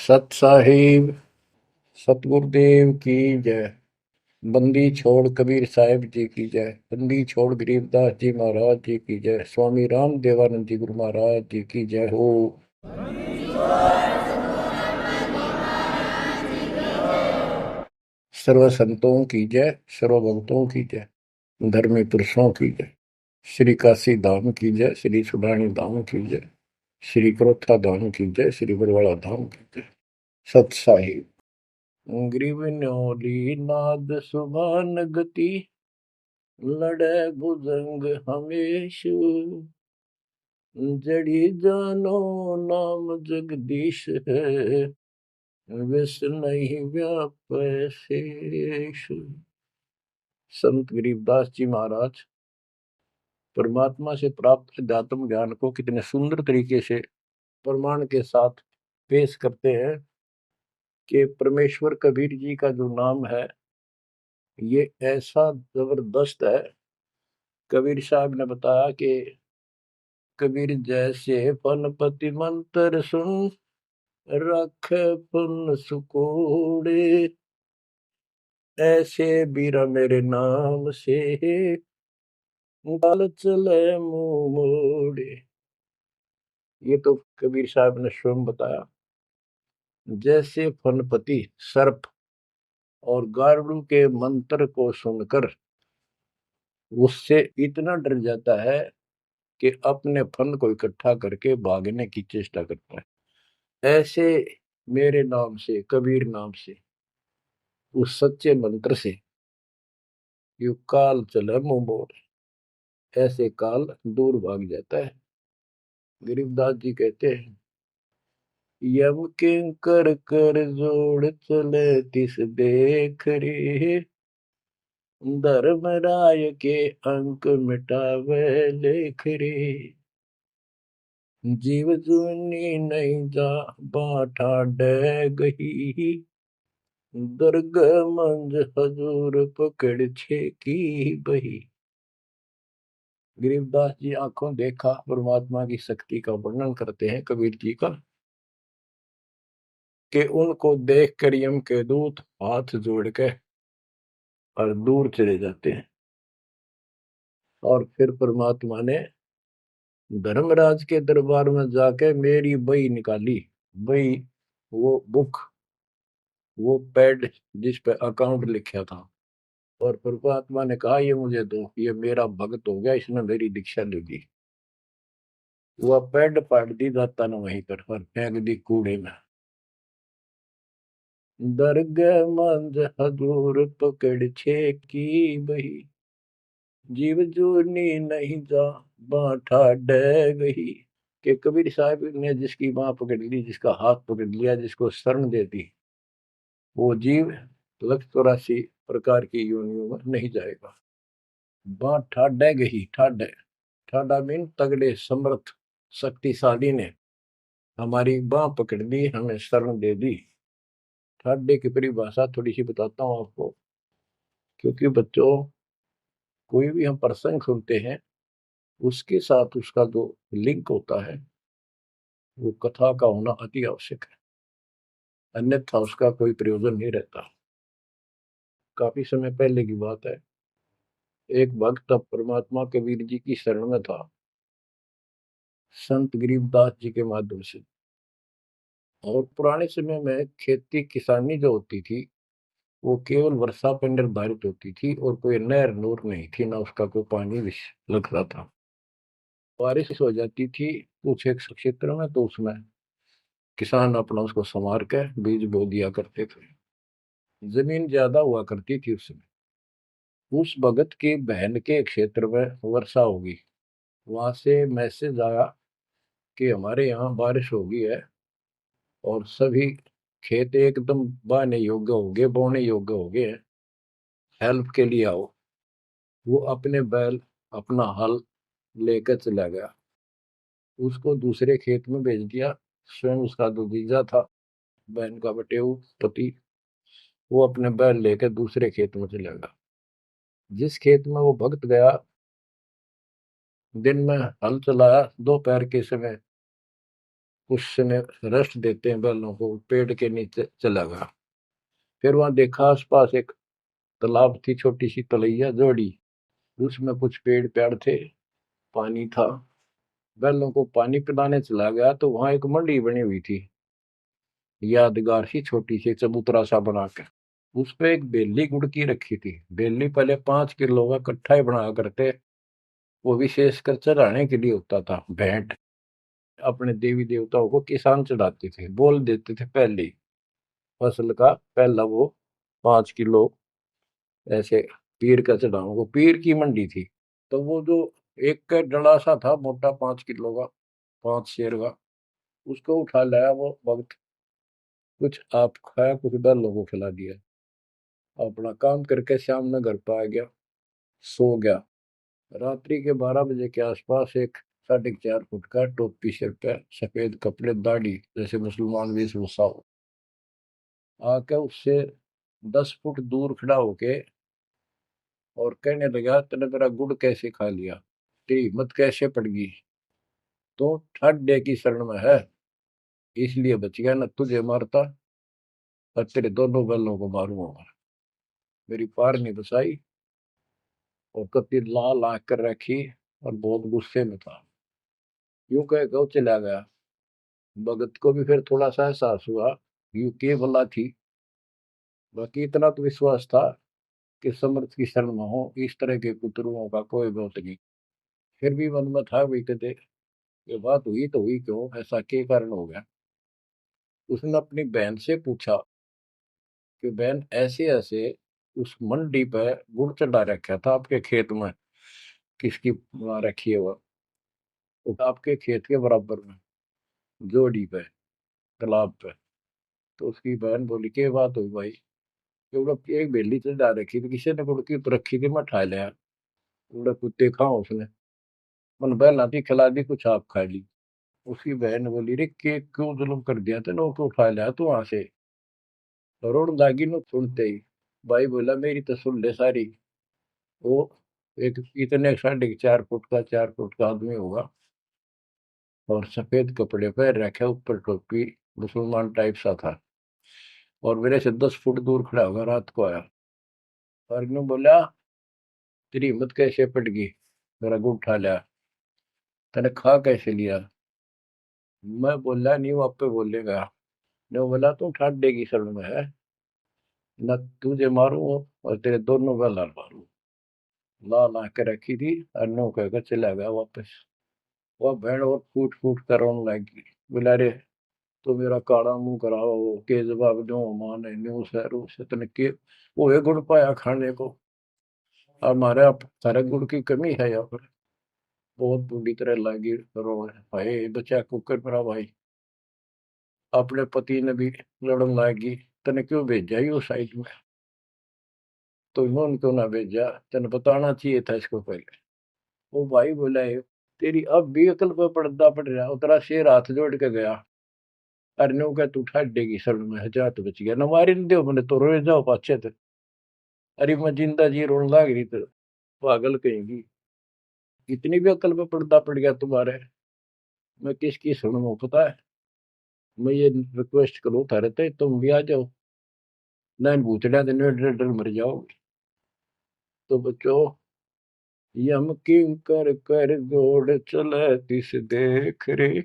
सत साहिब सतगुरुदेव की जय। बंदी छोड़ कबीर साहिब जी की जय। बंदी छोड़ गरीबदास जी महाराज जी की जय। स्वामी राम देवानंद जी गुरु महाराज जी की जय हो। सर्व संतों की जय, सर्व भक्तों की जय, धर्मी पुरुषों की जय। श्री काशी धाम की जय, श्री सुडानी धाम की जय, श्री क्रोथा धाम की जय, श्री बरवाड़ा धाम की जय। सत साहिब ग्रीवन्योली नाद सुभान गति, लड़े भुजंग हमेश, जड़ी जानो नाम जगदीश है, विष नहीं व्यापै शेष। संत गरीबदास जी महाराज परमात्मा से प्राप्त अध्यात्म ज्ञान को कितने सुंदर तरीके से प्रमाण के साथ पेश करते हैं कि परमेश्वर कबीर जी का जो नाम है ये ऐसा जबरदस्त है। कबीर साहब ने बताया कि कबीर जैसे फनपति मंत्र सुन, रख पुन सुकोड़े, ऐसे बीरा मेरे नाम से, गाल चले मुंह मोड़े। ये तो कबीर साहब ने स्वयं बताया। जैसे फनपति सर्प और गारुड़ के मंत्र को सुनकर उससे इतना डर जाता है कि अपने फन को इकट्ठा करके भागने की चेष्टा करता है, ऐसे मेरे नाम से, कबीर नाम से, उस सच्चे मंत्र से यू काल चले मुंह मोड़, ऐसे काल दूर भाग जाता है। गरीबदास जी कहते हैं, यम किंकर कर जोड़ चले तिस देख रे, धर्मराय के अंक मिटावे लेख रे, जीव जुनी नहीं जा बाठा डे गही, दर्ग मंज हजूर पकड़ छे की बही। गरीबदास जी आंखों देखा परमात्मा की शक्ति का वर्णन करते हैं कबीर जी का, कि उनको देख कर यम के दूत हाथ जोड़ के और दूर चले जाते हैं। और फिर परमात्मा ने धर्मराज के दरबार में जाके मेरी बही निकाली। बही वो बुक, वो पैड जिस पे अकाउंट लिखा था, और परमात्मा ने कहा ये मुझे दो, ये मेरा भक्त हो गया, इसने मेरी दीक्षा ले ली। वह पैड पाट दी दाता ने वहीं पर और फेंक दी कूड़े में। दरगह मंज हजूर पकड़ छे की बही, जीव जोनी नहीं जा बाठा डे गही। कि कबीर साहब ने जिसकी बाह पकड़ ली, जिसका हाथ पकड़ लिया, जिसको शरण दे दी, वो जीव लख 84 प्रकार की योनियों में नहीं जाएगा। बाँ ठाडे गही, ठाडे ठाडा मीन तगड़े समर्थ शक्तिशाली ने हमारी बाह पकड़ ली, हमें शरण दे दी। ठाडे की परिभाषा थोड़ी सी बताता हूँ आपको, क्योंकि बच्चों कोई भी हम प्रसंग सुनते हैं उसके साथ उसका जो लिंक होता है वो कथा का होना अति आवश्यक है, अन्यथा उसका कोई प्रयोजन नहीं रहता। काफी समय पहले की बात है, एक भक्त अब परमात्मा कबीर जी की शरण में था संत गरीबदास जी के माध्यम से। और पुराने समय में खेती किसानी जो होती थी वो केवल वर्षा पर निर्धारित होती थी, और कोई नहर नूर नहीं थी, ना उसका कोई पानी लगता था। बारिश हो जाती थी कुछ एक क्षेत्र में तो उसमें किसान अपना उसको संवार के बीज बो दिया करते थे। जमीन ज्यादा हुआ करती थी उस समय। उस भगत की बहन के क्षेत्र में वर्षा होगी, वहां से मैसेज आया कि हमारे यहाँ बारिश होगी है और सभी खेत एकदम बाने योग्य हो गए, बोने योग्य हो गए हैं, हेल्प के लिए आओ। वो अपने बैल, अपना हल लेकर चला गया, उसको दूसरे खेत में भेज दिया। स्वयं उसका जो जीजा था, बहन का बटेऊ पति, वो अपने बैल लेकर दूसरे खेत में चला गया। जिस खेत में वो भक्त गया, दिन में हल चलाया, दोपहर के समय उसने रेस्ट देते हैं बैलों को, पेड़ के नीचे चला गया। फिर वहां देखा आसपास एक तालाब थी, छोटी सी तलैया जोड़ी, उसमें कुछ पेड़ पेड़ थे, पानी था। बैलों को पानी पिलाने चला गया तो वहां एक मंडी बनी हुई थी, यादगार सी, छोटी सी चबूतरा सा बना के। उस पे एक बेली गुड़की रखी थी। बेली पहले 5 किलो का कट्ठा ही बना करते, वो विशेषकर चढ़ाने के लिए होता था, भेंट। अपने देवी देवताओं को किसान चढ़ाते थे, बोल देते थे पहली फसल का पहला वो 5 किलो ऐसे पीर का चढ़ाओ, वो पीर की मंडी थी। तो वो जो एक का डला सा था मोटा, 5 किलो का, 5 शेर का, उसको उठा लाया वो भक्त। कुछ आप खाया, कुछ बैलों को खिला दिया, अपना काम करके शाम में घर पर आ गया, सो गया। रात्रि के 12 बजे के आसपास एक 4.5 फुट का, टोपी सिर पे, सफेद कपड़े, दाढ़ी, जैसे मुसलमान वेशभूषा हो, आके उससे 10 फुट दूर खड़ा होके और कहने लगा, तेने मेरा गुड़ कैसे खा लिया, तेरी हिम्मत कैसे पड़ गई, तो ठाड्डे की शरण में है, इसलिए बच गया, न तुझे मारता और तेरे दोनों बैलों को मारूंगा। मेरी पार नहीं बसाई, और कति लाल आंख कर रखी, और बहुत गुस्से में था। यूं कह के वो चला गया। भगत को भी फिर थोड़ा सा एहसास हुआ, यूं के भला थी। बाकी इतना तो विश्वास था कि समर्थ की शरण में हो, इस तरह के कुतरुओं का कोई बहुत नहीं। फिर भी मन में था, भी कहते ये बात हुई तो हुई क्यों, ऐसा के कारण हो गया। उसने अपनी बहन से पूछा कि बहन, ऐसे ऐसे उस मंडी पे गुड़ चढ़ा रखा था आपके खेत में, किसकी बना रखी है वो आपके खेत के बराबर में, जोड़ी पे, तालाब पे। तो उसकी बहन बोली, के बात हुई भाई, क्योंकि एक बेली चढ़ा रखी थी, किसी ने गुड़ की तो रखी थी, मैं ठा लिया, उड़ा कुत्ते खाओ उसने, मन बहन आती खिला दी, कुछ आप खा ली। उसकी बहन बोली, रे के क्यों जुल्म कर दिया तेने, को उठा लिया तू वहां से। रोड लागी नो सुनते ही। भाई बोला, मेरी तो सुन ले सारी। वो एक इतने 4.5 फुट का, 4 फुट का आदमी होगा, और सफेद कपड़े पहन रखे, ऊपर टोपी, मुसलमान टाइप सा था, और मेरे से 10 फुट दूर खड़ा होगा, रात को आया। और इन्होंने बोला, तेरी हिम्मत कैसे पट गई, मेरा गुड़ उठा लिया, तने खा कैसे लिया। मैं बोला, नहीं वो आप पे बोलेगा। ने बोला, तू ठाड्डे की शरण में है, न तुझे मारू और तेरे दोनों का लाल मारू। लाल आके रखी थी, और नो कहकर चला गया वापस। वह भेड़ और फूट फूट कर रोने लगी। बोला, रे तो मेरा काला मुंह कराओ, के जवाब दो, माने न्यू सहरू से तने के वो है गुड़ पाया खाने को, हमारे आप सारे गुड़ की कमी है यहाँ पर। बहुत बुरी तरह लगी रो, भाई बचा कुकर पर भाई, अपने पति ने भी लड़न लगी, तने क्यों भेजा ही उस साइड में, तो इन्होंने क्यों ना भेजा, तने बताना चाहिए था इसको पहले। वो भाई बोला, तेरी अब भी अकल पर पर्दा पड़ रहा, उतरा शेर हाथ जोड़ के गया, अरे नो का तू ठाडेगी शरण में, जा तो बच गया, न मारी न दो मैंने तो रोए जाओ पाछे थे। अरे मैं जिंदा जी रोने लग रही तो, पागल कहेंगी, इतनी भी अकल पे पर्दा पड़ गया तुम्हारे, मैं किसकी सुनूं पता है। मैं ये रिक्वेस्ट करूं थारे ते, तुम भी आ जाओ, ना भूतड़ा दिन डर डर मर जाओगे। तो बच्चों, यम किंकर कर जोड़ चले तिस देख रे।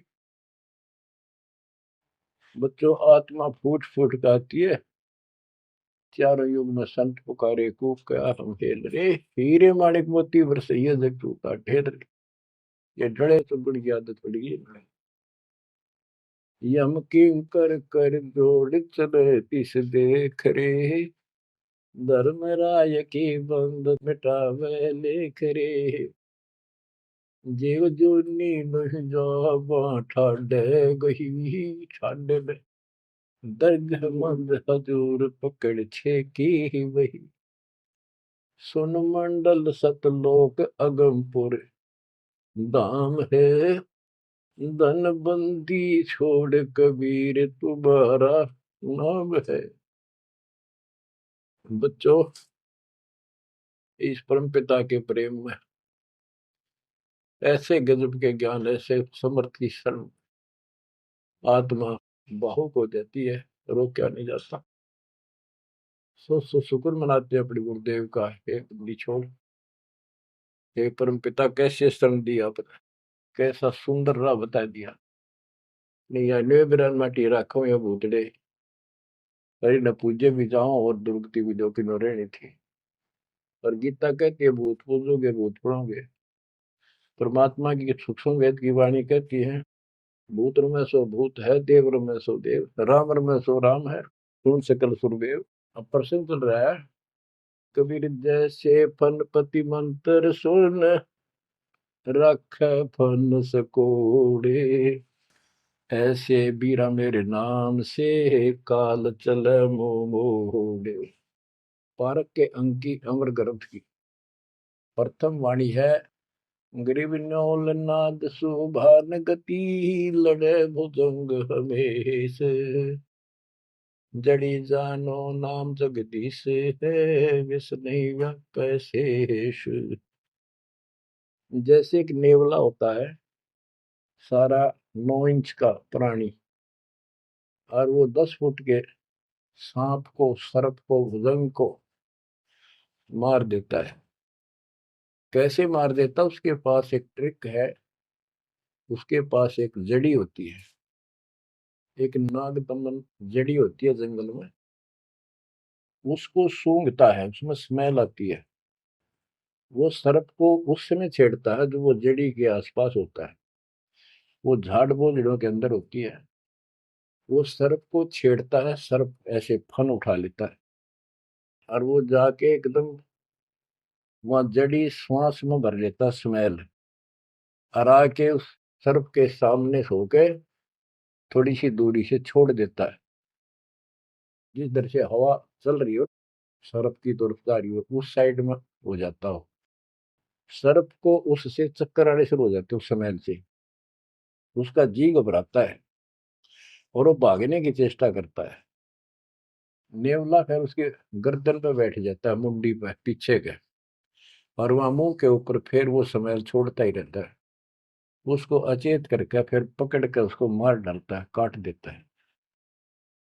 बच्चों, आत्मा फूट फूट गाती है, चारों युग में संत पुकारे, कूक क्या हम हेल रे, हीरे माणिक मोती बरसैया जग टूटा ढेर रे। ये डरे तो बड़ी आदत पड़ गई है। यम किंकर कर जोड़ चले तिस देख रे, धर्म राय की बंद मिटावे लेख रे। जीव जूनी नहीं जावा ठाडे गही, ठाडे में दर्द मंद हजूर पकड़ छे की वही। सुन मंडल सतलोक अगमपुर धाम है, धन बंदी छोड़ कबीर तुम्हारा नाम है। बच्चों, इस परम पिता के प्रेम में ऐसे गजब के ज्ञान, ऐसे समर्थ की शरण, आत्मा भावुक हो जाती है, रोका नहीं जाता। सो शुक्र मनाते हैं अपने गुरुदेव का, हे बंदी छोड़, हे परम पिता कैसे शरण दिया आपने, कैसा सुंदर राह बता दिया। नहीं अन्य बिरान माटी राखो या भूतड़े, अरे न पूजे भी जाओ और दुर्गति भी जो कि न रहनी थी। और गीता कहती है भूत पूजोगे भूत पढ़ोगे। परमात्मा की सूक्ष्म वेद की वाणी कहती है, भूत में सो भूत है, देव में सो देव, राम में सो राम है, सुन सकल सुरदेव। अब प्रश्न चल रहा है, कबीर जैसे फनपति मंत्र सुन, रख फन सकोड़े, ऐसे बीरा मेरे नाम से, काल चल मोड़े। पारक के अंक की अमर ग्रंथ की प्रथम वाणी है, ग्रीव न्योल नाद सुभान गति, लड़े भुजंग हमेश, जड़ी जानो नाम जगदीश है, विष नहीं व्यापै शेष। जैसे एक नेवला होता है, सारा 9 इंच का प्राणी, और वो 10 फुट के सांप को, सर्प को, भुजंग को मार देता है। कैसे मार देता, उसके पास एक ट्रिक है। उसके पास एक जड़ी होती है, एक नागदमन जड़ी होती है जंगल में, उसको सूंघता है, उसमें स्मेल आती है। वो सर्प को उस समय छेड़ता है जो वो जड़ी के आसपास होता है, वो झाड़ बोझड़ों के अंदर होती है। वो सर्प को छेड़ता है, सर्प ऐसे फन उठा लेता है, और वो जाके एकदम वहां जड़ी श्वास में भर लेता स्मेल, और आके उस सर्प के सामने सो के थोड़ी सी दूरी से छोड़ देता है। जिस दर से हवा चल रही हो, सर्प की तरफ जा रही हो, उस साइड में हो जाता हो। सर्प को उससे चक्कर आने शुरू हो जाते उस स्मेल से, उसका जी घबराता है और वो भागने की चेष्टा करता है। नेवला फिर उसके गर्दन पे बैठ जाता है, मुंडी पे पीछे के, और वहां मुंह के ऊपर फिर वो स्मेल छोड़ता ही रहता है। उसको अचेत करके फिर पकड़ कर उसको मार डालता है, काट देता है।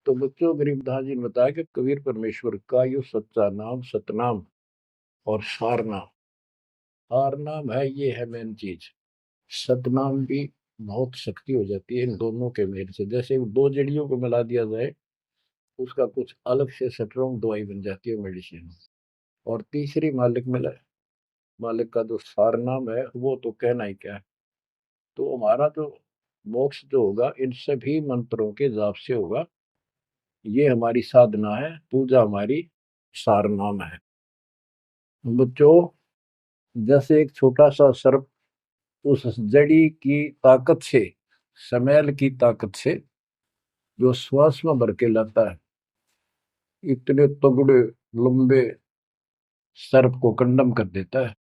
तो बच्चों, गरीबदास जी ने बताया कि कबीर परमेश्वर का यो सच्चा नाम सतनाम और सार नाम। सार नाम है, ये है मेन चीज। सतनाम भी बहुत शक्ति हो जाती है इन दोनों के मेल से। जैसे दो जड़ियों को मिला दिया जाए, उसका कुछ अलग से स्ट्रॉन्ग दवाई बन जाती है, मेडिसिन। और तीसरी मालिक मिला, मालिक का जो सार नाम है, वो तो कहना ही क्या है। तो हमारा जो मोक्ष जो होगा इन सभी मंत्रों के जाप से होगा। ये हमारी साधना है, पूजा हमारी सार नाम है। बच्चों, जैसे एक छोटा सा सर्प उस जड़ी की ताकत से, स्मेल की ताकत से जो श्वास में भर के लाता है, इतने तगड़े लंबे सर्प को कंडम कर देता है।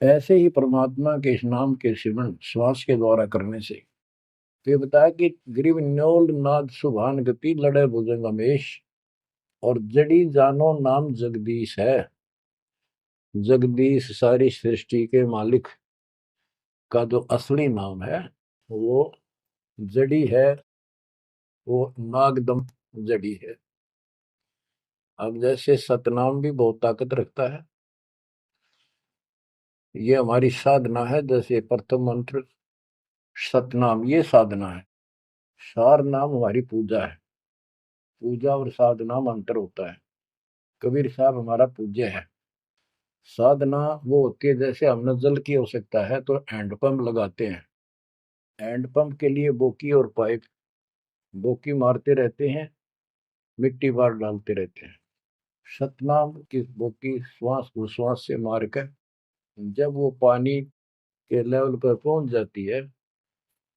ऐसे ही परमात्मा के इस नाम के सिमरन श्वास के द्वारा करने से, तो ये बताया कि ग्रीव न्योल नाद सुभान गति, लड़े भुजंग हमेश, और जड़ी जानो नाम जगदीश है। जगदीश सारी सृष्टि के मालिक का जो असली नाम है, वो जड़ी है, वो नागदम जड़ी है। अब जैसे सतनाम भी बहुत ताकत रखता है, ये हमारी साधना है। जैसे प्रथम मंत्र सतनाम, ये साधना है। सार नाम हमारी पूजा है। पूजा और साधना में अंतर होता है। कबीर साहब हमारा पूज्य है। साधना वो होती है, जैसे हमने जल की आवश्यकता है तो हैंडपंप लगाते हैं। हैंडपंप के लिए बोकी और पाइप, बोकी मारते रहते हैं, मिट्टी बार डालते रहते हैं। सतनाम की बोकी श्वास उश्वास से मारकर जब वो पानी के लेवल पर पहुंच जाती है,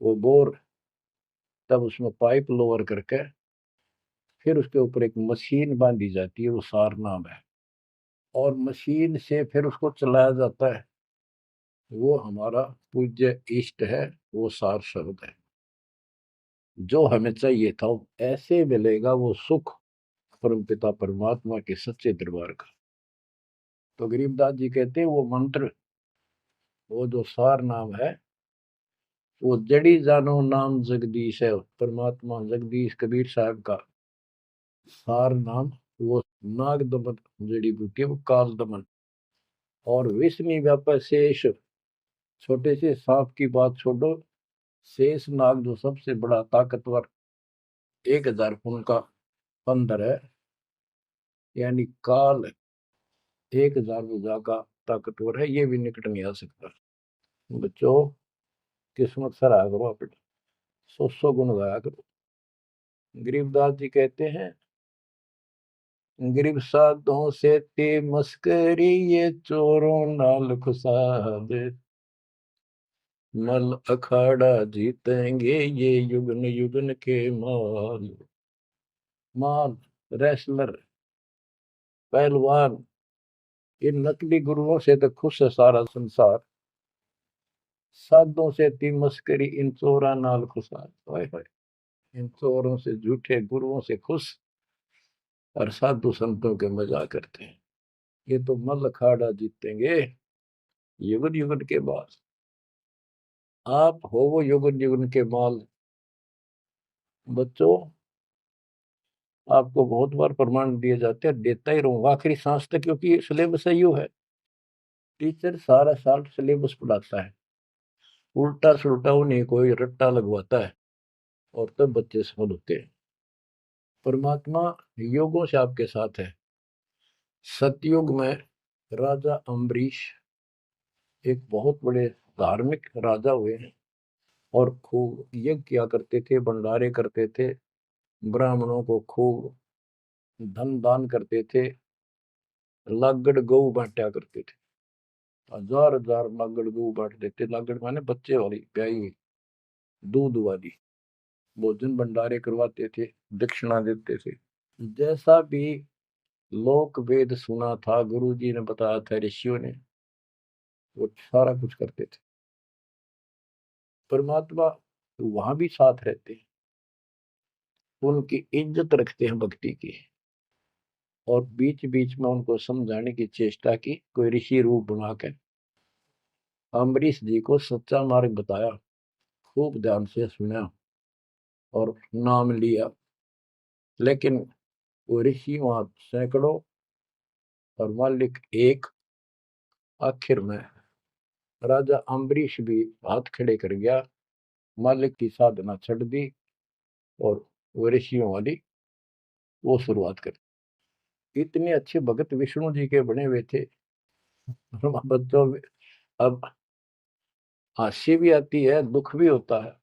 वो बोर, तब उसमें पाइप लोअर करके फिर उसके ऊपर एक मशीन बांधी जाती है, वो सार नाम है। और मशीन से फिर उसको चलाया जाता है। वो हमारा पूज्य इष्ट है, वो सार शब्द है। जो हमें चाहिए था ऐसे मिलेगा वो सुख, परमपिता परमात्मा के सच्चे दरबार का। तो गरीबदास जी कहते हैं वो मंत्र, वो जो सार नाम है, वो जड़ी जानो नाम जगदीश है, परमात्मा जगदीश कबीर साहब का सार नाम। वो नाग दमन जड़ी बूटी है, वो काल दमन। और विष्णु व्यापक शेष, छोटे से सांप की बात छोड़ो, शेष नाग जो सबसे बड़ा ताकतवर 1000 फुट का बंदर है, यानी काल 1000 भुजा का ताकतवर है, ये भी निकट नहीं आ सकता। बच्चों, किस्मत सराहा करो अपने, 100 गुण गाया करो। गरीबदास जी कहते हैं, गरीब साधों से ते मस्करी, ये चोरों नाल खुशाद, मल अखाड़ा जीतेंगे ये युगन युगन के माल। माल, रेसलर, पहलवान, इन नकली गुरुओं से तो खुश है सारा संसार, साधों से ती मस्करी, इन चोरा नाल खुशाद। हाय हाय, इन चोरों से, झूठे गुरुओं से खुश, और साधु संतों के मजाक करते हैं। ये तो मल अखाड़ा जीतेंगे युगन युगन के बाद। आप हो वो युगन युगन के माल। बच्चों, आपको बहुत बार प्रमाण दिए जाते हैं, देता ही रहूंगा आखिरी सांस तक, क्योंकि सिलेबस यू है। टीचर सारा साल सिलेबस पढ़ाता है, उल्टा सुल्टा उन्हें कोई रट्टा लगवाता है, और तब बच्चे सफल होते हैं। परमात्मा योगों से आपके साथ है। सतयुग में राजा अम्बरीश एक बहुत बड़े धार्मिक राजा हुए हैं, और खूब यज्ञ किया करते थे, भंडारे करते थे, ब्राह्मणों को खूब धन दान करते थे, लागड़ गऊ बांटा करते थे, 1000 लागड़ गऊ बांट देते। लागड़ माने बच्चे वाली, ब्याई हुई, दूध वाली। भोजन भंडारे करवाते थे, दक्षिणा देते थे। जैसा भी लोक वेद सुना था, गुरु जी ने बताया था, ऋषियों ने, वो सारा कुछ करते थे। परमात्मा वहां भी साथ रहते हैं, उनकी इज्जत रखते हैं भक्ति की, और बीच बीच में उनको समझाने की चेष्टा की, कोई ऋषि रूप बनाकर अम्बरीश जी को सच्चा मार्ग बताया, खूब ध्यान से सुना और नाम लिया। लेकिन वो ऋषि वहां सैकड़ों और मालिक एक। आखिर में राजा अम्बरीश भी हाथ खड़े कर गया, मालिक की साधना छड़ दी, और वो ऋषियों वाली वो शुरुआत कर। इतने अच्छे भगत विष्णु जी के बने हुए थे। बच्चों, अब हंसी भी आती है, दुख भी होता है।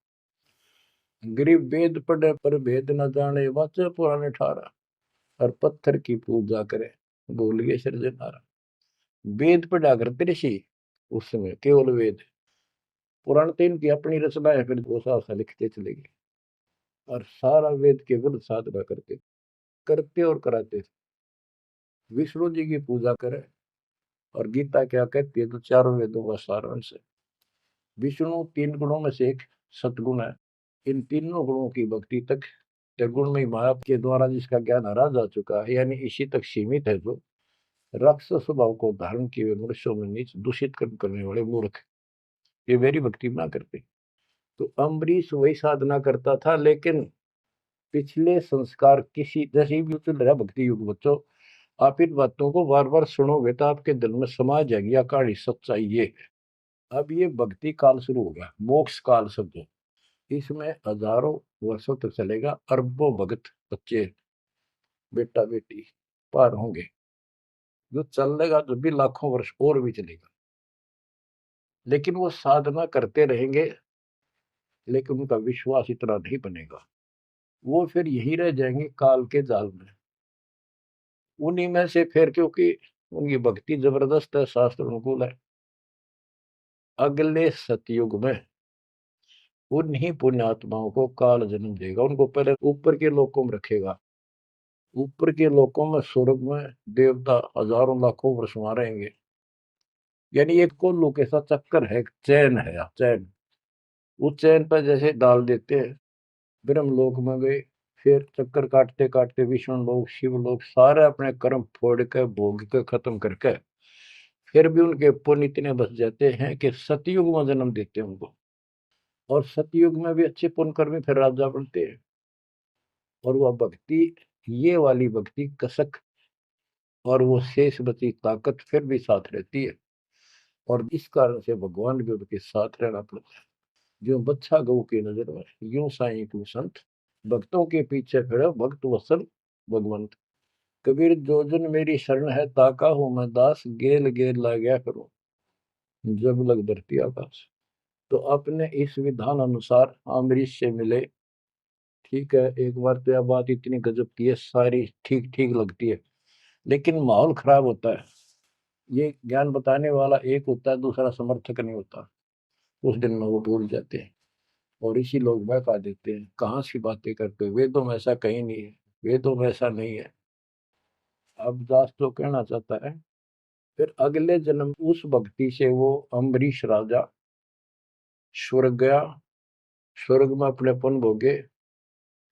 गरीब वेद पढ़े पर भेद न जाने, वाचे पुराने ठारा, और पत्थर की पूजा करे, भूल गए सृजनहारा। वेद पढ़ा करते ऋषि उस समय, केवल वेद। पुराण तो इनकी अपनी रचना है, फिर वो सा लिखते चले गए, और सारा वेद के विरुद्ध साधना करते करते और कराते थे। विष्णु जी की पूजा करे, और गीता क्या कहती है, तो चारों वेदों का सारांश है। विष्णु 3 गुणों में से एक सतगुण है। इन तीनों गुणों की भक्ति तक गुण में माया के द्वारा जिसका ज्ञान हरा जा चुका है, यानी इसी तक सीमित है, जो राक्षस स्वभाव को धारण किए हुए मनुष्यों में नीच दूषित कर्म करने वाले मूर्ख, ये मेरी भक्ति ना करते। तो अम्बरीश वही साधना करता था, लेकिन पिछले संस्कार किसी, जैसे भी चल रहा भक्ति युग, बच्चों आप इन बातों को बार बार सुनोगे तो आपके दिल में समा जाएगी अकाड़ी सच्चाई ये है। अब ये भक्ति काल शुरू हो गया, मोक्ष काल समझो। इसमें हजारों वर्षों तक चलेगा, अरबों भगत बच्चे बेटा बेटी पार होंगे, जो चलेगा जो भी लाखों वर्ष और भी चलेगा। लेकिन वो साधना करते रहेंगे, लेकिन उनका विश्वास इतना नहीं बनेगा, वो फिर यही रह जाएंगे काल के जाल में। उन्हीं में से फिर, क्योंकि उनकी भक्ति जबरदस्त है, शास्त्र अनुकूल है, अगले सतयुग में उन्हीं पुण्यात्माओं को काल जन्म देगा, उनको पहले ऊपर के लोकों में रखेगा। ऊपर के लोकों में, स्वर्ग में देवता हजारों लाखों वर्ष वहां रहेंगे। यानी एक कोल्लू के साथ चक्कर है, चैन है, चैन। उस चैन पर जैसे डाल देते हैं, ब्रह्म लोक में गए, फिर चक्कर काटते काटते विष्णु लोक, शिव लोक, सारे अपने कर्म फोड़ के भोग के खत्म करके, फिर भी उनके पुण्य इतने बच जाते हैं कि सतयुग में जन्म देते हैं उनको। और सतयुग में भी अच्छे पुण्य कर्मी फिर राजा बनते हैं। और वह भक्ति, ये वाली भक्ति कसक और वो शेष बची ताकत फिर भी साथ रहती है। और इस कारण से भगवान भी उनके साथ रहना पड़ता है। जो बच्चा गऊ की नजर में, यूं साईं को संत, भक्तों के पीछे फिर भक्त वत्सल भगवंत। कबीर जो जन मेरी शरण है, ताका हूं मैं दास, गेल गेल ला गया करो जब लग धरती आकाश। तो अपने इस विधान अनुसार अम्बरीश से मिले। ठीक है, एक बार तो यह बात इतनी गजब की है, सारी ठीक ठीक लगती है, लेकिन माहौल खराब होता है। ये ज्ञान बताने वाला एक होता है, दूसरा समर्थक नहीं होता। उस दिन में वो भूल जाते हैं और इसी लोग बहका देते हैं, कहाँ सी बातें करते हो, वेदों में ऐसा कहीं नहीं है, वेदों में ऐसा नहीं है। अब दास तो कहना चाहता है, फिर अगले जन्म उस भक्ति से वो अम्बरीश राजा स्वर्ग गया, स्वर्ग में अपनेपन भोगे।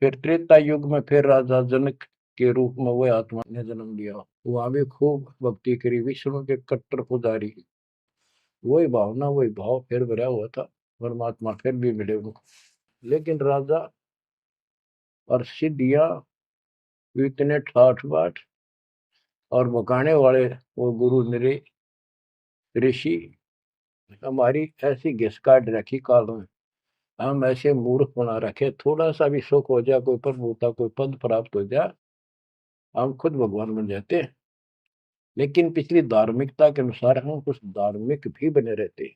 फिर त्रेता युग में फिर राजा जनक के रूप में वह आत्मा ने जन्म लिया। वहां भी खूब भक्ति करी, विष्णु के कट्टर पुजारी। वही भावना वही भाव फिर भरा हुआ था, परमात्मा फिर भी मिले उनको। लेकिन राजा और सिद्धियां इतने ठाठ बाट और बकाने वाले वो गुरु निरे ऋषि हमारी ऐसी घिस काट रखी काल में, हम ऐसे मूर्ख बना रखे, थोड़ा सा भी सुख हो जाए, कोई प्रभुता कोई पद प्राप्त हो जाए, हम खुद भगवान बन जाते हैं। लेकिन पिछली धार्मिकता के अनुसार हम कुछ धार्मिक भी बने रहते,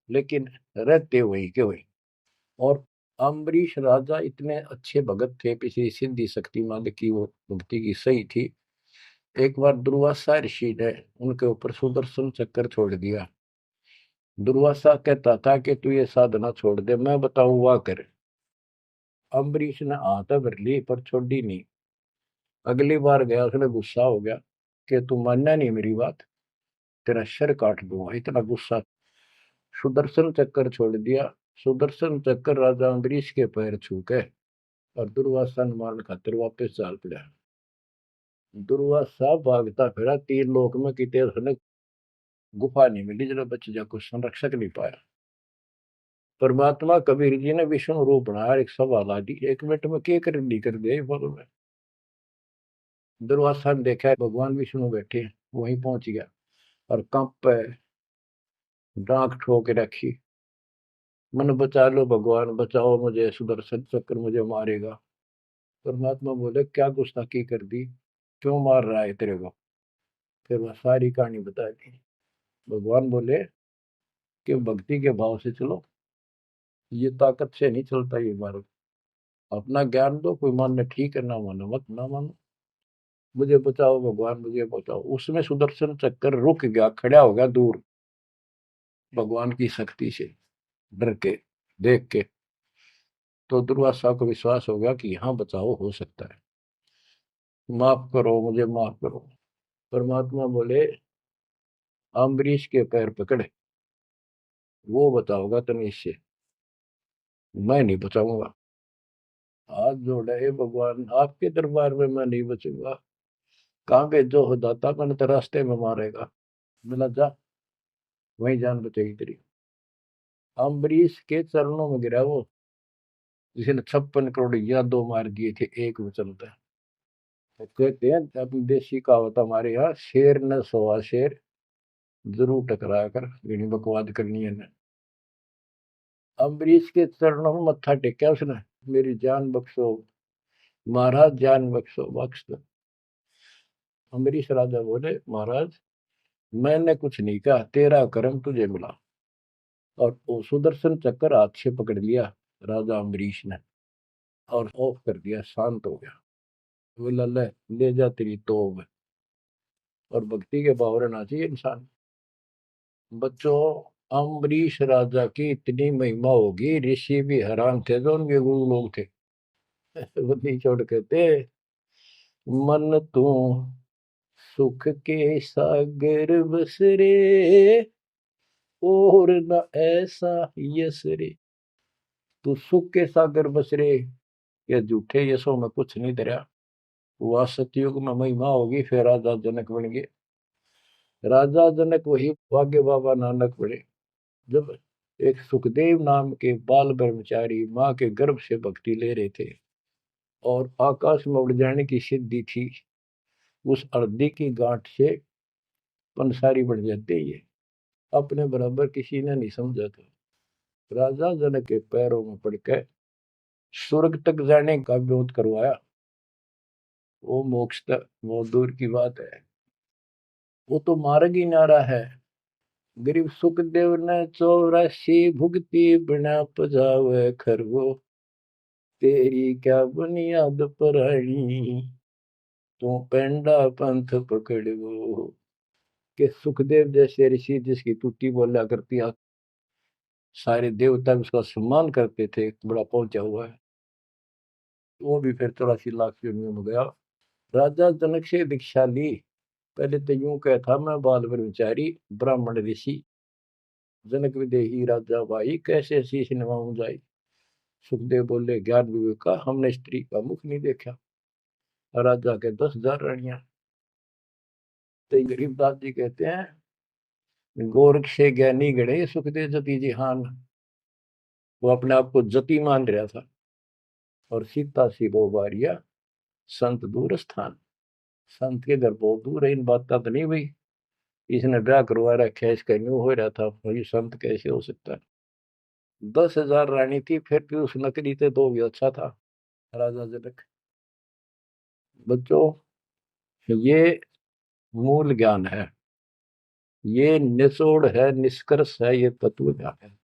लेकिन रहते वही के वही। और अम्बरीश राजा इतने अच्छे भगत थे, पिछली सिद्धि शक्तिमान की वो भक्ति की सही थी। एक बार दुर्वासा ऋषि ने उनके ऊपर सुदर्शन चक्कर छोड़ दिया। दुर्वासा कहता था कि तू ये साधना छोड़ दे, मैं बताऊं वाह कर। अम्बरीश ने हाथ भर ली पर छोड़ी नहीं। अगली बार गया, उसने गुस्सा हो गया कि तू मानना नहीं मेरी बात, तेरा सिर काट दूंगा, इतना गुस्सा। सुदर्शन चक्कर छोड़ दिया। सुदर्शन चक्कर राजा अम्बरीश के पैर छू के और दुर्वासा ने मारने खातिर वापस चाल पड़ा। दुर्वासा भागता फिरा तीन लोक में, कितने उसने गुफा नहीं मिली जरा बच जा, कुछ संरक्षक नहीं पाया। परमात्मा कबीर जी ने विष्णु रूप बनाया, एक सवाल आ दी, एक मिनट में क्या कर दी कर दिया बोलो में। दुर्वासा ने देखा भगवान विष्णु बैठे, वहीं पहुंच गया और कंप पे डांक ठोक रखी, मन बचा लो भगवान, बचाओ मुझे, सुदर्शन चक्र मुझे मारेगा। परमात्मा बोले क्या गुस्ताखी कर दी, क्यों मार रहा है तेरे को। फिर वह सारी कहानी बता दी। भगवान बोले कि भक्ति के भाव से चलो, ये ताकत से नहीं चलता ये मार्ग। अपना ज्ञान दो, कोई मानने ठीक है, ना मानो मत ना मानो, मुझे बचाओ भगवान मुझे बचाओ। उसमें सुदर्शन चक्कर रुक गया, खड़ा हो गया दूर, भगवान की शक्ति से डर के देख के। तो दुर्वासा को विश्वास हो गया कि यहाँ बचाओ हो सकता है, माफ करो मुझे माफ करो। परमात्मा बोले अम्बरीश के पैर पकड़े, वो बचाओगा तुम्हें इससे, मैं नहीं बचाऊंगा। हाथ जोड़े, हे भगवान आपके दरबार में मैं नहीं बचूंगा, कहाँ भेजो हो दाता, मैंने तो रास्ते में मारेगा। मिला जा, वही जान बचेगी तेरी। अम्बरीश के चरणों में गिरा वो, जिसने 56 करोड़ यादव मार दिए थे एक वचन पे। तो कहते हैं अपनी देसी कहावत हमारे यहाँ, शेर न सोआ शेर, जरूर टकराया कर, यही बकवाद करनी है। अम्बरीश के चरणों में मत्था टेका उसने, मेरी जान बख्शो महाराज, जान बख्शो बख्श दो। अम्बरीश राजा बोले महाराज मैंने कुछ नहीं कहा, तेरा कर्म तुझे मिला। और वो सुदर्शन चक्कर हाथ से पकड़ लिया राजा अम्बरीश ने और ऑफ कर दिया, शांत हो गया। बोला ले जा तेरी तोब। और भक्ति के भाव रहना चाहिए इंसान। बच्चों, अम्बरीश राजा की इतनी महिमा होगी, ऋषि भी हैरान थे जो उनके गुरु लोग थे। वो नहीं छोड़ कहते, मन तू सुख के सागर बस रे, और न ऐसा यस रे। तू सुख के सागर बस रे, ये झूठे यशों में कुछ नहीं धरा। वह सतयुग में महिमा होगी, फिर राजा जनक बन गए। राजा जनक वही भाग्य बाबा नानक बने। जब एक सुखदेव नाम के बाल ब्रह्मचारी माँ के गर्भ से भक्ति ले रहे थे और आकाश में उड़ जाने की सिद्धि थी। उस अर्धी की गांठ से पंसारी बढ़ जाते ये अपने बराबर किसी ने नहीं समझा था। राजा जनक के पैरों में पड़कर स्वर्ग तक जाने का विरोध करवाया। वो मोक्ष तक वो दूर की बात है, वो तो मार्ग ही नारा है। गरीब सुखदेव ने 84 भुगती बिना पजावे खरगो, तेरी क्या बुनियाद परानी, तू पेंडा पंथ पकड़ो। के सुखदेव जैसे ऋषि जिसकी टूटी बोला करती सारे देवता उसका सम्मान करते थे, बड़ा पहुंचा हुआ है, वो भी फिर 84 लाख योनियों में गया। राजा जनक से दीक्षा ली। पहले तो यूं कहता मैं बाल ब्रह्मचारी ब्राह्मण ऋषि, जनक विदेही राजा भाई कैसे शीश नवाऊं जाई। सुखदेव बोले ज्ञान विवेक का हमने स्त्री का मुख नहीं देखा। राजा के 10,000 रानियां। तो गरीबदास जी कहते हैं गोरख से ज्ञानी गणे सुखदेव जति जिहान। वो अपने आप को जति मान रहा था। और सीता सी वो बारिया संत दूर स्थान। संत के घर बहुत दूर है, इन बात का तो नहीं भाई इसने ब्याह करवा रखा है, इसका न्यू हो रहा था, ये संत कैसे हो सकता है। 10,000 रानी थी, फिर भी उस नकली थे दो भी अच्छा था राजा जनक। बच्चों ये मूल ज्ञान है, ये निचोड़ है, निष्कर्ष है, ये तत्व ज्ञान है।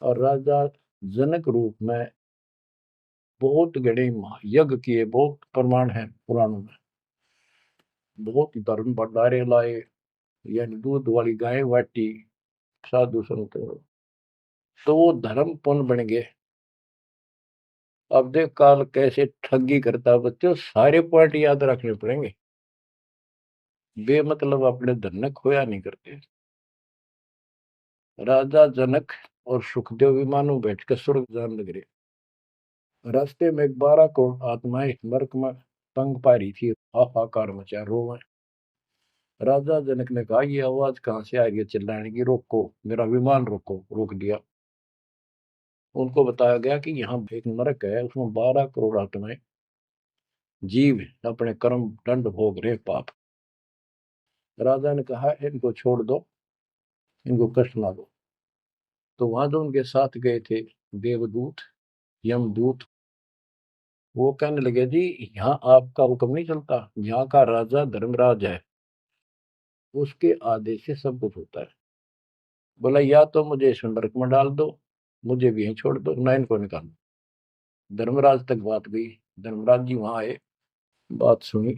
और राजा जनक रूप में बहुत गणे यज्ञ किए, बहुत प्रमाण है पुराणों में। बहुत धर्म भंडारे लाए, यानी दूध वाली गाय बाटी साधु संत, तो वो धर्म पुण्य बन गए। अब देख काल कैसे ठगी करता बच्चों, सारे पॉइंट याद रखने पड़ेंगे, बेमतलब अपने धन ने खोया नहीं करते। राजा जनक और सुखदेव विमानों बैठकर स्वर्ग जान लग रहे। रास्ते में 12 करोड़ आत्माएं नरक में तंग पा रही थी, हाहाकार मचा रोवे। राजा जनक ने कहा ये आवाज कहां से आ रही है चिल्लाने की, रोको मेरा विमान रोको। रोक दिया। उनको बताया गया कि यहाँ एक नरक है, उसमें 12 करोड़ आत्माएं जीव अपने कर्म दंड भोग रहे पाप। राजा ने कहा इनको छोड़ दो, इनको कष्ट ना दो। तो वहां जो उनके साथ गए थे देवदूत यमदूत, वो कहने लगे जी यहाँ आपका हुक्म नहीं चलता, यहाँ का राजा धर्मराज है, उसके आदेश से सब कुछ होता है। बोला या तो मुझे इस नरक में डाल दो, मुझे भी यहीं छोड़ दो, ना इनको निकाल दो। धर्मराज तक बात गई। धर्मराज जी वहां आए, बात सुनी।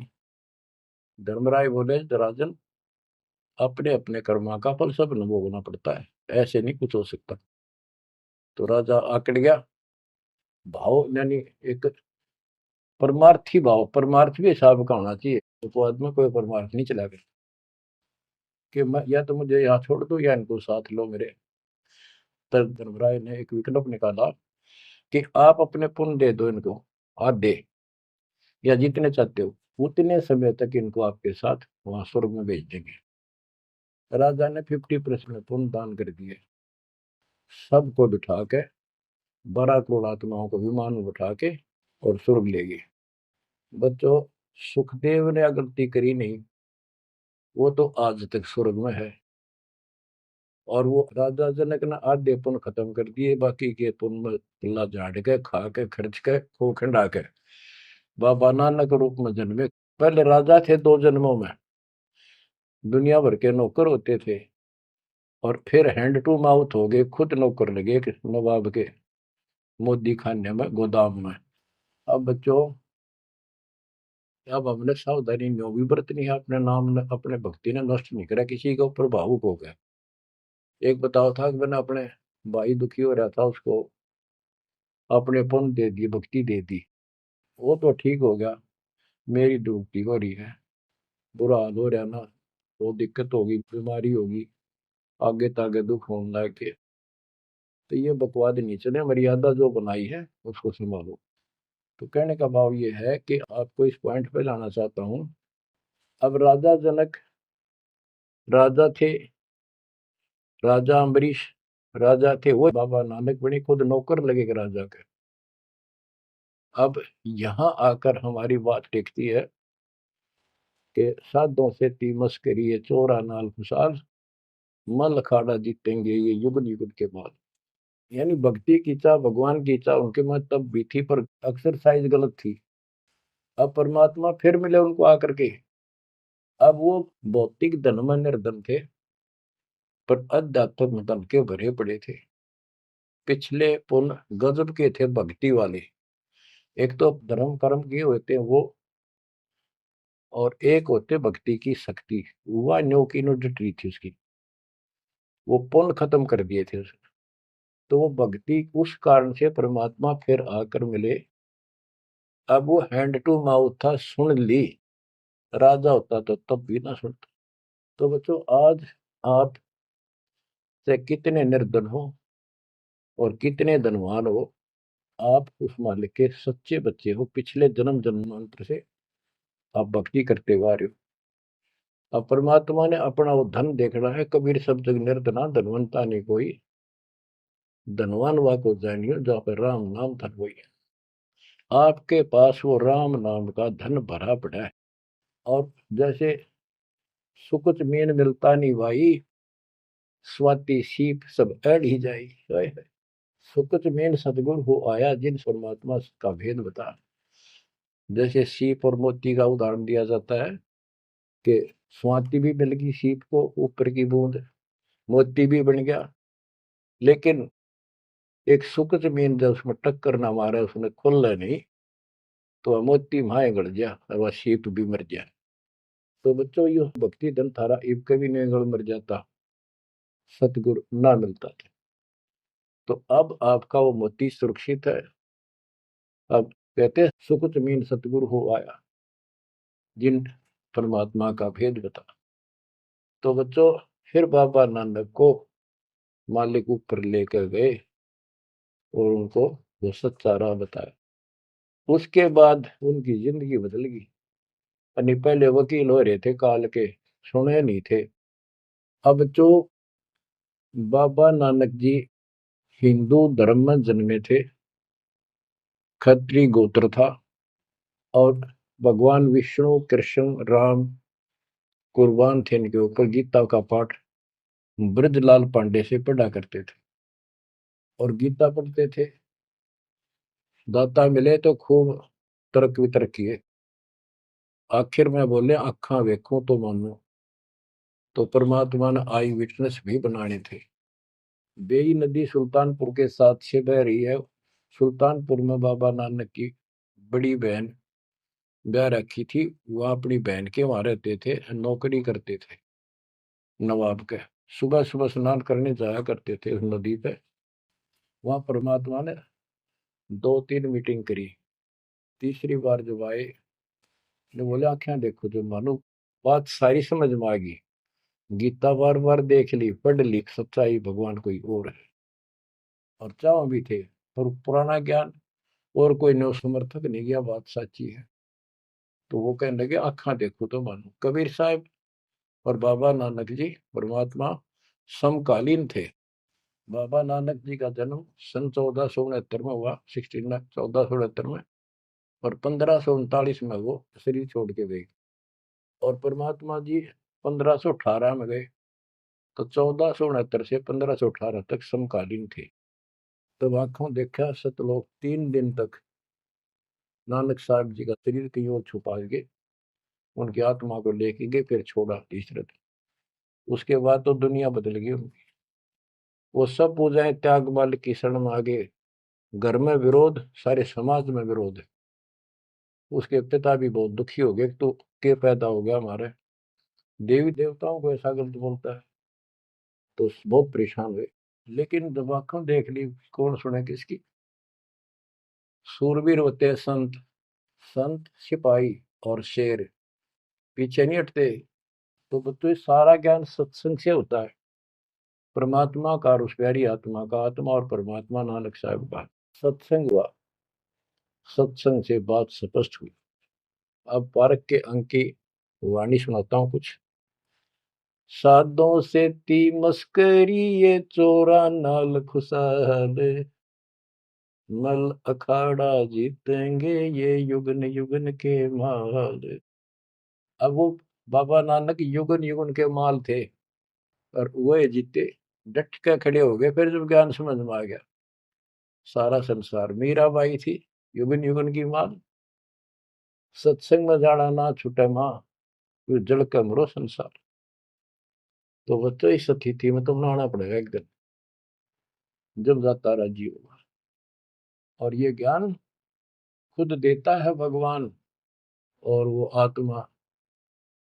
धर्मराज बोले राजन अपने अपने कर्मा का फल सब न भोगना पड़ता है, ऐसे नहीं कुछ हो सकता। तो राजा आकड़ गया। भाव यानी एक परमार्थी भाव, परमार्थ भी हिसाब का होना चाहिए, तो आदमी कोई परमार्थ नहीं चला गया कि मैं या तो मुझे यहाँ छोड़ दो या इनको साथ लो मेरे। तब धर्मराय ने एक विकल्प निकाला कि आप अपने पुण्य दे दो इनको, आधे या जितने चाहते हो उतने समय तक इनको आपके साथ वहां स्वर्ग में भेज देंगे। राजा ने 50% पुण्य दान कर दिए। सबको बिठा के 12 करोड़ आत्माओं को विमान में बिठा के और स्वर्ग ले गए। बच्चों सुखदेव ने गलती करी नहीं, वो तो आज तक स्वर्ग में है। और वो राजा जनक ने आधे पुण्य खत्म कर दिए, बाकी के पुण्य में झाड़ के खा के खर्च के खो खंडा के बाबा नानक रूप में जन्मे। पहले राजा थे 2 जन्मों में, दुनिया भर के नौकर होते थे, और फिर हैंड टू माउथ हो गए, खुद नौकर लगे नवाब के मोदी खाने में गोदाम में। अब बच्चों अब हमने सावधानी न्यों भी बरतनी है, अपने नाम ने अपने भक्ति ने नष्ट नहीं करा, किसी के ऊपर भावुक हो गया। एक बताओ था कि मैंने अपने भाई दुखी हो रहा था, उसको अपने पुण्य दे दिए, भक्ति दे दी, वो तो ठीक हो गया, मेरी डूबती हो रही है, बुरा हाल हो रहा ना, वो दिक्कत होगी, बीमारी होगी, आगे तागे दुख होने लग के। तो ये बकवाद नहीं चले, मर्यादा जो बनाई है उसको संभालो। तो कहने का भाव ये है कि आपको इस पॉइंट पे लाना चाहता हूं। अब राजा जनक राजा थे, राजा अम्बरीश राजा थे वो बाबा नानक बने, खुद नौकर लगे राजा के। अब यहाँ आकर हमारी बात टिकती है कि साधों से ती मस्करी चोरा नाल खुशाल, मल अखाड़ा जीतेंगे ये युग युग के बाद। यानी भक्ति की चाह, भगवान की चाह उनके में तब भी थी, पर एक्सरसाइज गलत थी। अब परमात्मा फिर मिले उनको आकर के। अब वो भौतिक धन में निर्धन थे, पर अध्यात्म धन के भरे पड़े थे। पिछले पुण्य गजब के थे भक्ति वाले। एक तो धर्म कर्म किए होते हैं वो, और एक होते भक्ति की शक्ति। वह न्यो की नो डटी थी उसकी, वो पुण्य खत्म कर दिए थे उसने। तो वो भक्ति उस कारण से परमात्मा फिर आकर मिले। अब वो हैंड टू माउथ था, सुन ली। राजा होता तो तब भी ना सुनता। तो बच्चों, आज आप से कितने निर्धन हो और कितने धनवान हो, आप उस मालिक के सच्चे बच्चे हो। पिछले जन्म जन्मांतर से आप भक्ति करते हुए आ रहे हो। अब परमात्मा ने अपना वो धन देखना है। कबीर सब जग निर्धना धनवंता नहीं कोई, धनवान वा को जानियो जहाँ पर राम नाम धन वही है। आपके पास वो राम नाम का धन भरा पड़ा है। और जैसे सुकुच मीन मिलता नहीं भाई, स्वाति सीप सब अड़ ही जाई। सुकुच मीन सतगुरु हो आया, जिन परमात्मा का भेद बता। जैसे सीप और मोती का उदाहरण दिया जाता है कि स्वाति भी मिल गई सीप को, ऊपर की बूंद, मोती भी बन गया। लेकिन एक सुकुच मीन जब उसमें टक्कर ना मारे, उसने खुल नहीं, तो वह मोती माए गड़ गया और वह सीप भी मर गया। तो बच्चों, ये भक्ति धन थारा इब कभी नहीं गड़ मर जाता, सतगुरु ना मिलता था। तो अब आपका वो मोती सुरक्षित है। अब कहते सुकुच मीन सतगुरु हो आया, जिन परमात्मा का भेद बता। तो बच्चों, फिर बाबा नानक को मालिक ऊपर लेकर गए और उनको वो सच्चा राह बताया। उसके बाद उनकी जिंदगी बदल गई। यानी पहले वकील हो रहे थे काल के, सुने नहीं थे। अब जो बाबा नानक जी हिंदू धर्म में जन्मे थे, खत्री गोत्र था, और भगवान विष्णु कृष्ण राम कुर्बान थे इनके ऊपर। गीता का पाठ ब्रजलाल पांडे से पढ़ा करते थे और गीता पढ़ते थे। दाता मिले तो खूब तर्क वितर्क किए। आखिर में बोले अखा वेखूं तो मानो। तो परमात्मा ने आई विटनेस भी बनाने थे। बेई नदी सुल्तानपुर के साथ से बह रही है। सुल्तानपुर में बाबा नानक की बड़ी बहन ब्याह रखी थी। वह अपनी बहन के वहां रहते थे, नौकरी करते थे नवाब के। सुबह सुबह स्नान करने जाया करते थे उस नदी पे। वहां परमात्मा ने 2-3 मीटिंग करी। तीसरी बार जब आए, ने बोले आंखें देखो जो मानो। बात सारी समझ में आ गई। गीता बार बार देख ली, पढ़ ली, सच्चाई भगवान कोई और है। और चाव भी थे, पर पुराना ज्ञान और कोई नो समर्थक नहीं गया, बात सच्ची है। तो वो कहने लगे आंखा देखो तो मानो। कबीर साहब और बाबा नानक जी परमात्मा समकालीन थे। बाबा नानक जी का जन्म सन 1469 में हुआ, 1469 में। और 1539 में वो शरीर छोड़ के गए। और परमात्मा जी 1518 में गए। तो 1469 से 1518 तक समकालीन थे। तब आंखों देखा सतलोक 3 दिन तक नानक साहब जी का शरीर कहीं और छुपा के उनकी आत्मा को लेके गए, फिर छोड़ा तीसरे दिन। उसके बाद तो दुनिया बदल गई उनकी। वो सब पूजाएं त्याग माल की शरण में आ गए। घर में विरोध, सारे समाज में विरोध है। उसके पिता भी बहुत दुखी हो गए, तो के पैदा हो गया हमारे, देवी देवताओं को ऐसा गलत बोलता है। तो बहुत परेशान हुए। लेकिन जब आंखों देख ली, कौन सुने किसकी। सूरवीर होते हैं संत, संत सिपाही और शेर पीछे नहीं हटते। तो बच्चों, सारा ज्ञान सत्संग से होता है। परमात्मा का और उस प्यारी आत्मा का, आत्मा और परमात्मा नानक साहब का सत्संग हुआ। सत्संग से बात स्पष्ट हुई। अब पारक के अंक की वाणी सुनाता हूँ कुछ। साधों से ती मस्करी ये चोरा नाल खुशाल, मल अखाड़ा जीतेंगे ये युगन युगन के माल। अब वो बाबा नानक युगन युगन के माल थे और वह जीते, डट के खड़े हो गए। फिर जब ज्ञान समझ में आ गया, सारा संसार मीराबाई थी युगन युगन की माल, सत्संग में जाना ना छूटे माँ, फिर जल के मरो संसार। तो बच्चों इस स्थिति में तुम नहाना पड़ेगा एक दिन, जब जाता राजी होगा। और ये ज्ञान खुद देता है भगवान, और वो आत्मा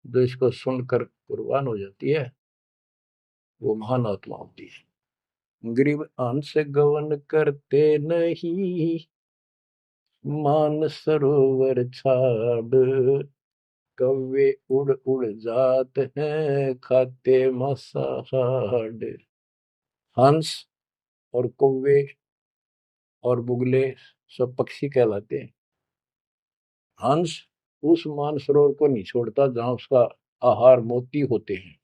जो इसको सुनकर कुर्बान हो जाती है, वो महान आत्मा होती है। गरीब अंश गवन करते नहीं, मान सरोवर छाड़, कौवे उड़ उड़ जात हैं खाते मसाहाड़। हंस और कौवे और बुगले सब पक्षी कहलाते हैं। हंस उस मानसरोवर को नहीं छोड़ता जहां उसका आहार मोती होते हैं,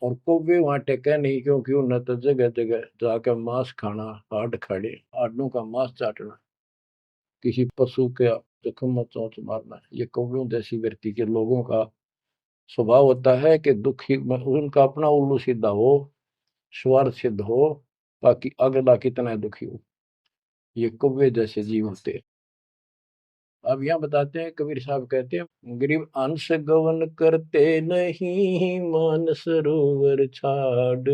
और कौवे वहां टेके नहीं, क्योंकि उन्हें तो जगह जगह जाकर मांस खाना, हाड खाड़े हाडों का मांस चाटना, किसी पशु के जख्म में चोंच मारना, ये कौवियों जैसी व्यक्ति के लोगों का स्वभाव होता है कि दुखी उनका अपना उल्लू सीधा हो, स्वार्थ सिद्ध हो, ताकि अगला कितना दुखी हो। ये कौवे जैसे जीव होते हैं। अब यहाँ बताते हैं, कबीर साहब कहते हैं, गरीब अंश गवन करते नहीं, मान सरोवर छाड़,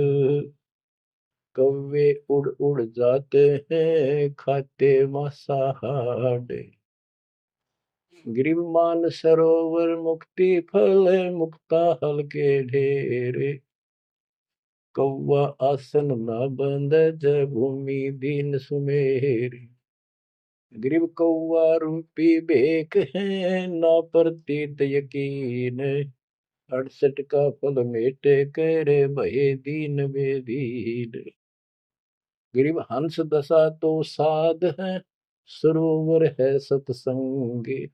कौवे उड़ उड़ जाते हैं खाते मांसाहाड़। गरीब मान सरोवर मुक्ति फल, मुक्ता हल के ढेरे, कौवा आसन न बंद जब भूमि दीन सुमेरी। गरीब कौवा रूपी बेक है, ना प्रतीत यकीन, 68 का फल मेटे करे भये दीन बेदीन। गरीब हंस दशा तो साध है, सरोवर है सतसंग,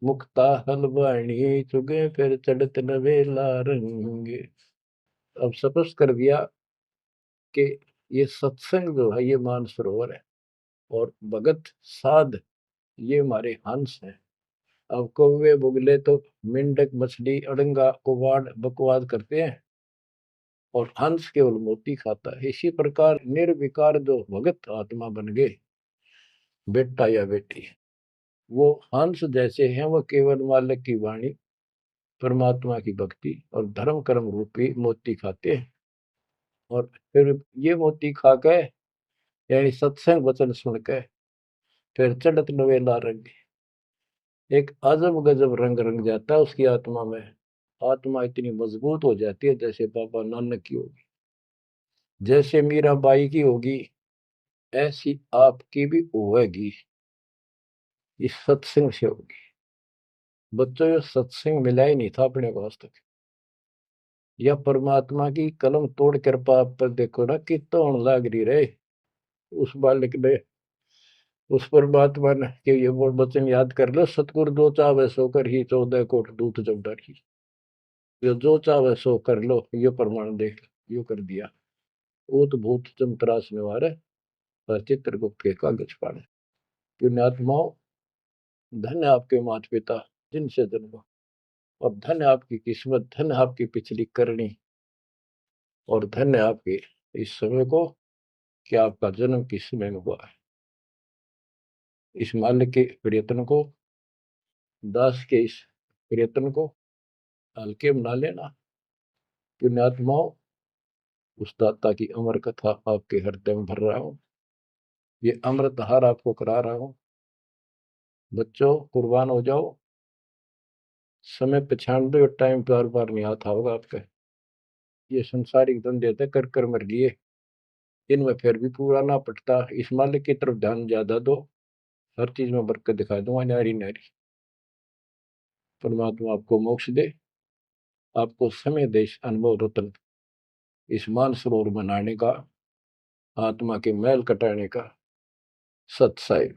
मुक्ता हलवाणी चुगे फिर चढ़त नवेला रंग। अब स्पष्ट कर दिया कि ये सत्संग जो है ये मानसरोवर है, और भगत साध ये हमारे हंस हैं। अब कौवे बुगले तो मेंढक मछली अड़ंगा कुवाड़ बकवाद करते हैं, और हंस केवल मोती खाता है। इसी प्रकार निर्विकार जो भगत आत्मा बन गए, बेटा या बेटी, वो हंस जैसे हैं, वो केवल मालिक की वाणी, परमात्मा की भक्ति और धर्म कर्म रूपी मोती खाते हैं। और फिर ये मोती खा के, यानी सत्संग वचन सुन के, फिर चढ़त नवेला रंग, एक अजब गजब रंग रंग जाता है उसकी आत्मा में। आत्मा इतनी मजबूत हो जाती है जैसे बाबा नानक की होगी, जैसे मीराबाई की होगी, ऐसी आपकी भी होगी, इस सत्संग से होगी। बच्चों, ये सत्संग मिला ही नहीं था अपने को आज तक। या परमात्मा की कलम तोड़ कृपा आप पर देखो ना, कितना होने लाग रही रहे उस बालक ने, उस परमात्मा ने, कि ये वो वचन याद कर लो, सतगुरु जो चाहे सो कर ही 14 कोट दूत जब डरी। ये जो चाहे सो कर लो, ये प्रमाण देख यो कर दिया। ऊत भूत चमतरास निवारे, और चित्रगुप्त के कागज पाड़े। पुण्यात्माओं, धन्य आपके माता पिता जिनसे जन्मा, और धन्य आपकी किस्मत, धन्य आपकी पिछली करनी, और धन्य आपके इस समय को कि आपका जन्म किस समय में हुआ है। इस माल्य के प्रयत्न को, दास के इस प्रयत्न को हल्के में ना लेना। पुण्यात्माओं, उस दाता की अमर कथा आपके हृदय में भर रहा हूं, ये अमृत हार आपको करा रहा हूं। बच्चों, कुर्बान हो जाओ। समय पहचान दो, टाइम बार बार नहीं आता होगा आपका। ये संसारिक धंधे थे कर कर मर लिए, इनमें फिर भी पूरा ना पटता। इस मालिक की तरफ ध्यान ज्यादा दो, हर चीज में बरकत दिखा दूंगा, नारी नारी। परमात्मा आपको मोक्ष दे, आपको समय दे इस अनुभव रतन, इस मानसरोवर बनाने का, आत्मा के मैल कटाने का। सत्साई।